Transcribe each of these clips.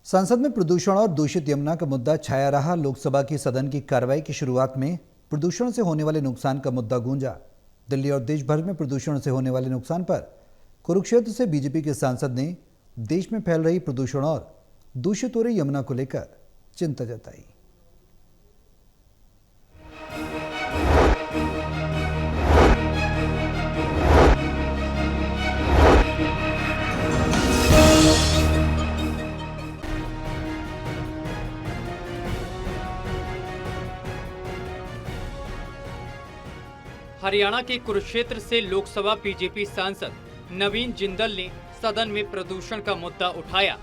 संसद में प्रदूषण और दूषित यमुना का मुद्दा छाया रहा। लोकसभा की सदन की कार्रवाई की शुरुआत में प्रदूषण से होने वाले नुकसान का मुद्दा गूंजा। दिल्ली और देश भर में प्रदूषण से होने वाले नुकसान पर कुरुक्षेत्र से बीजेपी के सांसद ने देश में फैल रही प्रदूषण और दूषित हो रही यमुना को लेकर चिंता जताई। हरियाणा के कुरुक्षेत्र से लोकसभा बीजेपी सांसद नवीन जिंदल ने सदन में प्रदूषण का मुद्दा उठाया।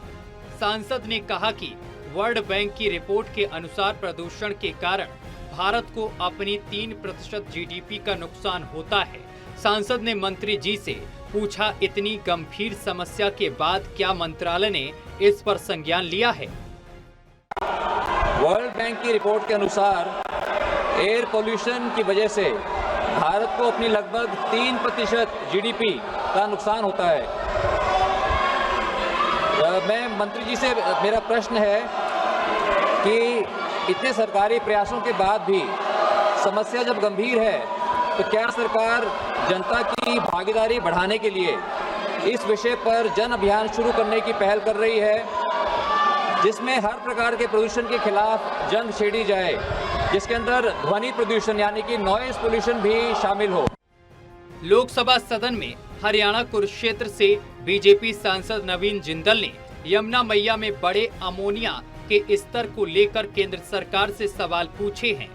सांसद ने कहा कि वर्ल्ड बैंक की रिपोर्ट के अनुसार प्रदूषण के कारण भारत को अपनी 3% जीडीपी का नुकसान होता है। सांसद ने मंत्री जी से पूछा, इतनी गंभीर समस्या के बाद क्या मंत्रालय ने इस पर संज्ञान लिया है? वर्ल्ड बैंक की रिपोर्ट के अनुसार एयर पोल्यूशन की वजह से भारत को अपनी लगभग 3% जीडीपी का नुकसान होता है। मैं मंत्री जी से मेरा प्रश्न है कि इतने सरकारी प्रयासों के बाद भी समस्या जब गंभीर है तो क्या सरकार जनता की भागीदारी बढ़ाने के लिए इस विषय पर जन अभियान शुरू करने की पहल कर रही है, जिसमें हर प्रकार के प्रदूषण के खिलाफ जंग छेड़ी जाए, जिसके अंदर ध्वनि प्रदूषण यानी कि नॉइज पोल्यूशन भी शामिल हो। लोकसभा सदन में हरियाणा कुरुक्षेत्र से बीजेपी सांसद नवीन जिंदल ने यमुना मैया में बड़े अमोनिया के स्तर को लेकर केंद्र सरकार से सवाल पूछे हैं।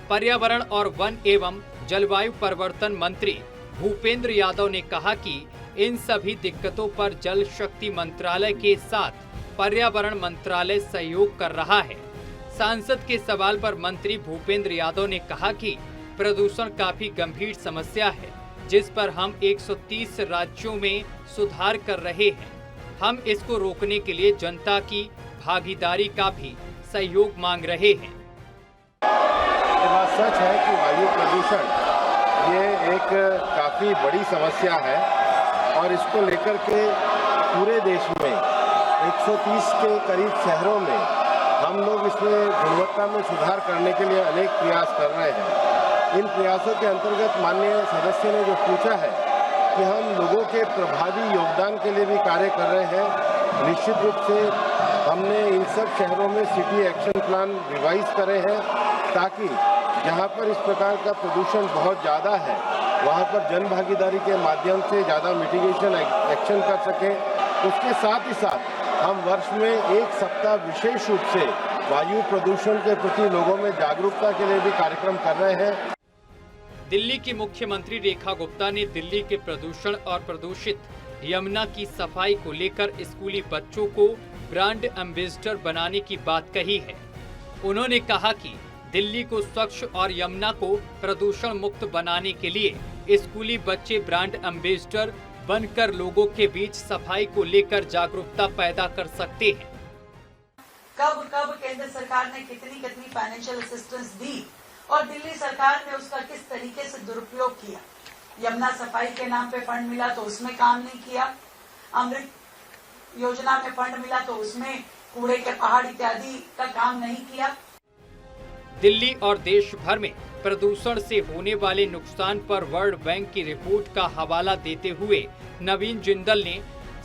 पर्यावरण और वन एवं जलवायु परिवर्तन मंत्री भूपेंद्र यादव ने कहा कि इन सभी दिक्कतों पर जल शक्ति मंत्रालय के साथ पर्यावरण मंत्रालय सहयोग कर रहा है। सांसद के सवाल पर मंत्री भूपेंद्र यादव ने कहा कि प्रदूषण काफी गंभीर समस्या है, जिस पर हम 130 राज्यों में सुधार कर रहे हैं। हम इसको रोकने के लिए जनता की भागीदारी का भी सहयोग मांग रहे हैं। ये बात सच है कि वायु प्रदूषण ये एक काफी बड़ी समस्या है और इसको लेकर के पूरे देश में 130 के करीब शहरों में हम लोग इसमें गुणवत्ता में सुधार करने के लिए अनेक प्रयास कर रहे हैं। इन प्रयासों के अंतर्गत माननीय सदस्य ने जो पूछा है कि हम लोगों के प्रभावी योगदान के लिए भी कार्य कर रहे हैं। निश्चित रूप से हमने इन सब शहरों में सिटी एक्शन प्लान रिवाइज करे हैं ताकि जहां पर इस प्रकार का प्रदूषण बहुत ज़्यादा है वहां पर जन भागीदारी के माध्यम से ज़्यादा मिटिगेशन एक्शन कर सकें। उसके साथ ही साथ हम वर्ष में एक सप्ताह विशेष रूप से वायु प्रदूषण के प्रति लोगों में जागरूकता के लिए भी कार्यक्रम कर रहे हैं। दिल्ली की मुख्यमंत्री रेखा गुप्ता ने दिल्ली के प्रदूषण और प्रदूषित यमुना की सफाई को लेकर स्कूली बच्चों को ब्रांड एम्बेसडर बनाने की बात कही है। उन्होंने कहा कि दिल्ली को स्वच्छ और यमुना को प्रदूषण मुक्त बनाने के लिए स्कूली बच्चे ब्रांड एम्बेसडर बनकर लोगों के बीच सफाई को लेकर जागरूकता पैदा कर सकते हैं। कब केंद्र सरकार ने कितनी फाइनेंशियल असिस्टेंस दी और दिल्ली सरकार ने उसका किस तरीके से दुरुपयोग किया। यमुना सफाई के नाम पे फंड मिला तो उसमें काम नहीं किया, अमृत योजना में फंड मिला तो उसमें कूड़े के पहाड़ इत्यादि का काम नहीं किया। दिल्ली और देश भर में प्रदूषण से होने वाले नुकसान पर वर्ल्ड बैंक की रिपोर्ट का हवाला देते हुए नवीन जिंदल ने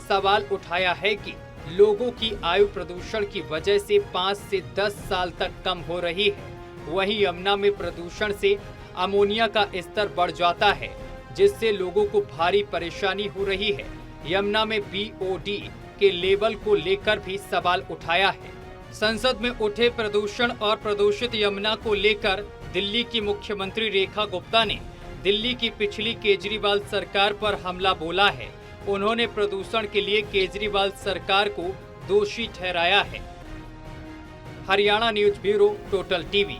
सवाल उठाया है कि लोगों की आयु प्रदूषण की वजह से 5 से 10 साल तक कम हो रही है। वहीं यमुना में प्रदूषण से अमोनिया का स्तर बढ़ जाता है, जिससे लोगों को भारी परेशानी हो रही है। यमुना में BOD के लेवल को लेकर भी सवाल उठाया है। संसद में उठे प्रदूषण और प्रदूषित यमुना को लेकर दिल्ली की मुख्यमंत्री रेखा गुप्ता ने दिल्ली की पिछली केजरीवाल सरकार पर हमला बोला है। उन्होंने प्रदूषण के लिए केजरीवाल सरकार को दोषी ठहराया है। Haryana news bureau, total TV.